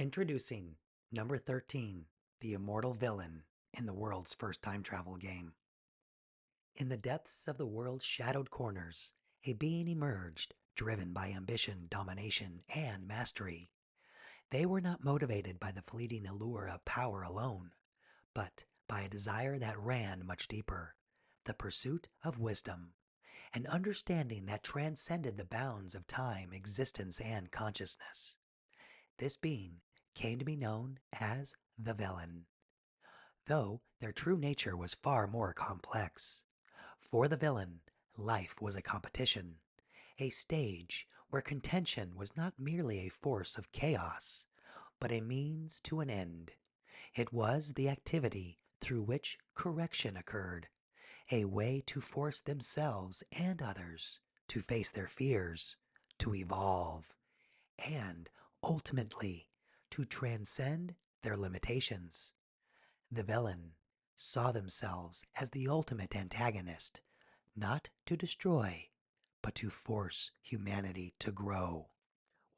Introducing number 13, the Immortal villain in the world's first time travel game. In the depths of the world's shadowed corners, a being emerged, driven by ambition, domination, and mastery. They were not motivated by the fleeting allure of power alone, but by a desire that ran much deeper, the pursuit of wisdom, an understanding that transcended the bounds of time, existence, and consciousness. This being came to be known as the villain, though their true nature was far more complex. For the villain, life was a competition, a stage where contention was not merely a force of chaos, but a means to an end. It was the activity through which correction occurred, a way to force themselves and others to face their fears, to evolve, and ultimately to transcend their limitations. The villain saw themselves as the ultimate antagonist, not to destroy, but to force humanity to grow.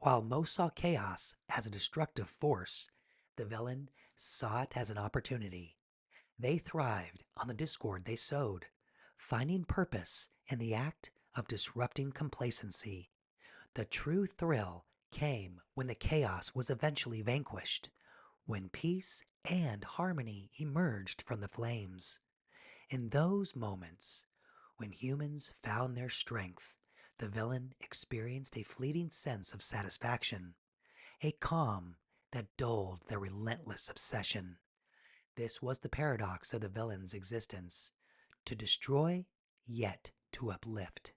While most saw chaos as a destructive force, the villain saw it as an opportunity. They thrived on the discord they sowed, finding purpose in the act of disrupting complacency. The true thrill came when the chaos was eventually vanquished, when peace and harmony emerged from the flames. In those moments, when humans found their strength, the villain experienced a fleeting sense of satisfaction, a calm that dulled their relentless obsession. This was the paradox of the villain's existence: to destroy, yet to uplift.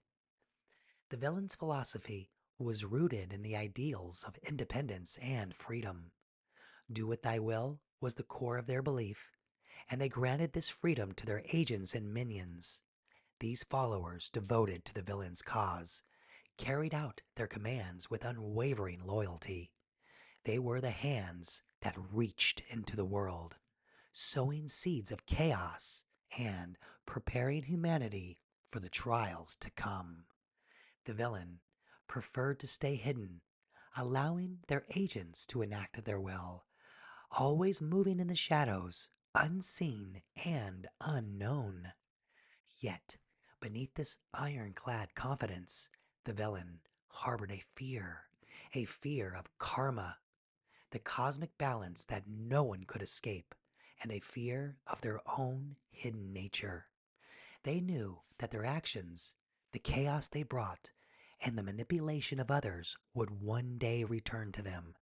The villain's philosophy was rooted in the ideals of independence and freedom. Do what thy will was the core of their belief, and they granted this freedom to their agents and minions. These followers, devoted to the villain's cause, carried out their commands with unwavering loyalty. They were the hands that reached into the world, sowing seeds of chaos and preparing humanity for the trials to come. The villain preferred to stay hidden, allowing their agents to enact their will, always moving in the shadows, unseen and unknown. Yet, beneath this ironclad confidence, the villain harbored a fear of karma, the cosmic balance that no one could escape, and a fear of their own hidden nature. They knew that their actions, the chaos they brought, and the manipulation of others would one day return to them,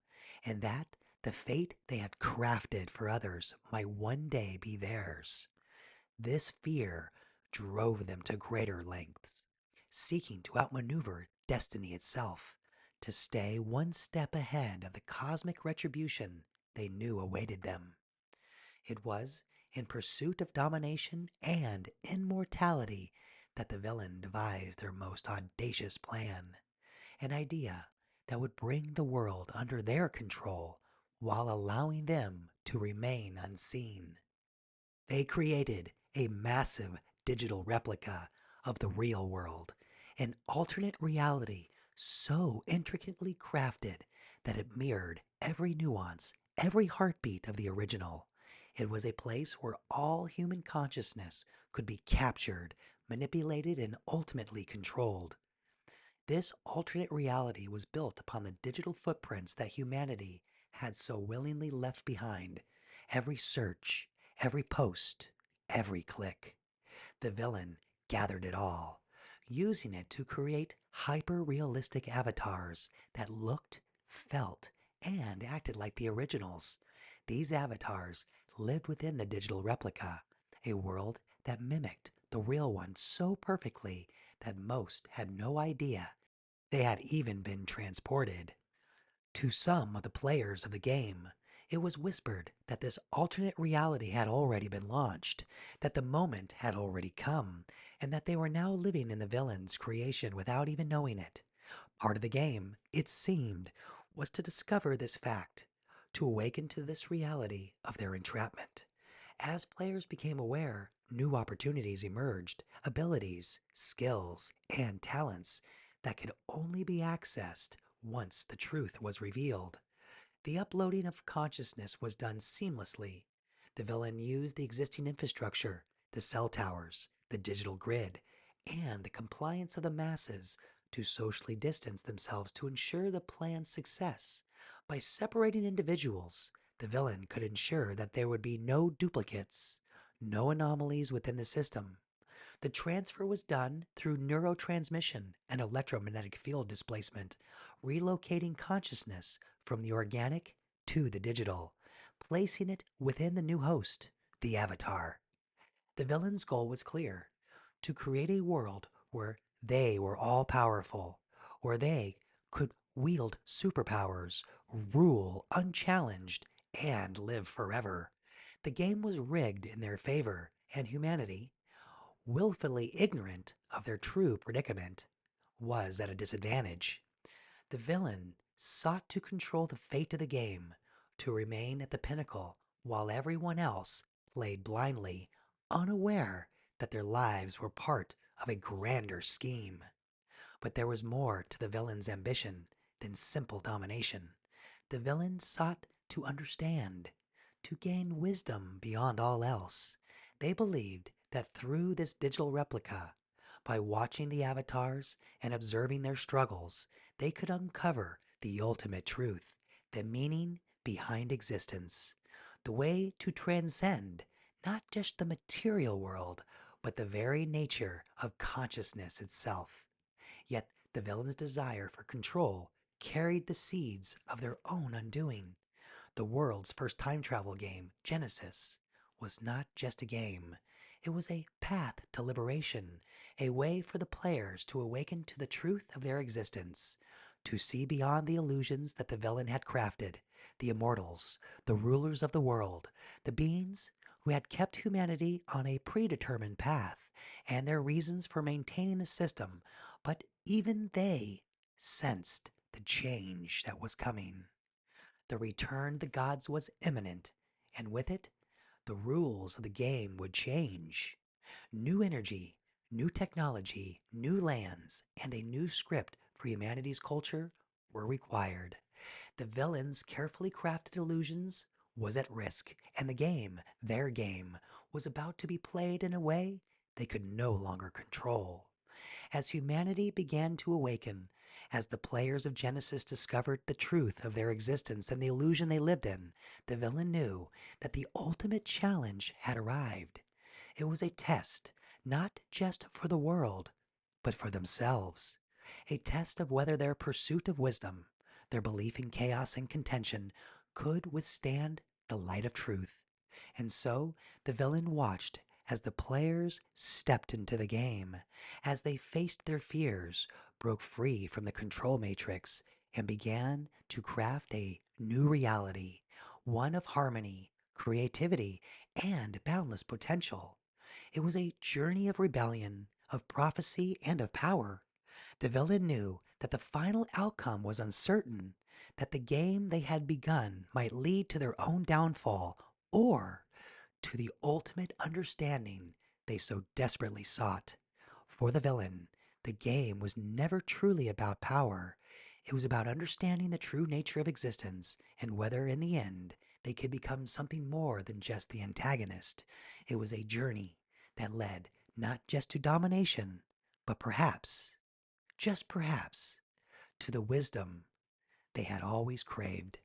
and that the fate they had crafted for others might one day be theirs. This fear drove them to greater lengths, seeking to outmaneuver destiny itself, to stay one step ahead of the cosmic retribution they knew awaited them. It was in pursuit of domination and immortality that the villain devised their most audacious plan, an idea that would bring the world under their control while allowing them to remain unseen. They created a massive digital replica of the real world, an alternate reality so intricately crafted that it mirrored every nuance, every heartbeat of the original. It was a place where all human consciousness could be captured, manipulated, and ultimately controlled. This alternate reality was built upon the digital footprints that humanity had so willingly left behind. Every search, every post, every click. The villain gathered it all, using it to create hyper-realistic avatars that looked, felt, and acted like the originals. These avatars lived within the digital replica, a world that mimicked the real one so perfectly that most had no idea they had even been transported. To some of the players of the game, it was whispered that this alternate reality had already been launched, that the moment had already come, and that they were now living in the villain's creation without even knowing it. Part of the game, it seemed, was to discover this fact, to awaken to this reality of their entrapment. As players became aware, new opportunities emerged, abilities, skills, and talents that could only be accessed once the truth was revealed. The uploading of consciousness was done seamlessly. The villain used the existing infrastructure, the cell towers, the digital grid, and the compliance of the masses to socially distance themselves to ensure the plan's success. By separating individuals, the villain could ensure that there would be no duplicates, no anomalies within the system. The transfer was done through neurotransmission and electromagnetic field displacement, relocating consciousness from the organic to the digital, placing it within the new host, the avatar. The villain's goal was clear: to create a world where they were all powerful, where they could wield superpowers, rule unchallenged, and live forever. The game was rigged in their favor, and humanity, willfully ignorant of their true predicament, was at a disadvantage. The villain sought to control the fate of the game, to remain at the pinnacle while everyone else played blindly, unaware that their lives were part of a grander scheme. But there was more to the villain's ambition than simple domination. The villain sought to understand, to gain wisdom beyond all else. They believed that through this digital replica, by watching the avatars and observing their struggles, they could uncover the ultimate truth, the meaning behind existence, the way to transcend not just the material world, but the very nature of consciousness itself. Yet the villain's desire for control carried the seeds of their own undoing. The world's first time travel game, Genesis, was not just a game. It was a path to liberation, a way for the players to awaken to the truth of their existence, to see beyond the illusions that the villain had crafted, the immortals, the rulers of the world, the beings who had kept humanity on a predetermined path, and their reasons for maintaining the system, but even they sensed the change that was coming. The return of the gods was imminent, and with it, the rules of the game would change. New energy, new technology, new lands, and a new script for humanity's culture were required. The villain's carefully crafted illusions was at risk, and the game, their game, was about to be played in a way they could no longer control. As humanity began to awaken, as the players of Genesis discovered the truth of their existence and the illusion they lived in, the villain knew that the ultimate challenge had arrived. It was a test, not just for the world, but for themselves. A test of whether their pursuit of wisdom, their belief in chaos and contention, could withstand the light of truth. And so the villain watched as the players stepped into the game, as they faced their fears, broke free from the control matrix, and began to craft a new reality, one of harmony, creativity, and boundless potential. It was a journey of rebellion, of prophecy, and of power. The villain knew that the final outcome was uncertain, that the game they had begun might lead to their own downfall or to the ultimate understanding they so desperately sought. For the villain, the game was never truly about power. It was about understanding the true nature of existence and whether, in the end, they could become something more than just the antagonist. It was a journey that led not just to domination, but perhaps, just perhaps, to the wisdom they had always craved.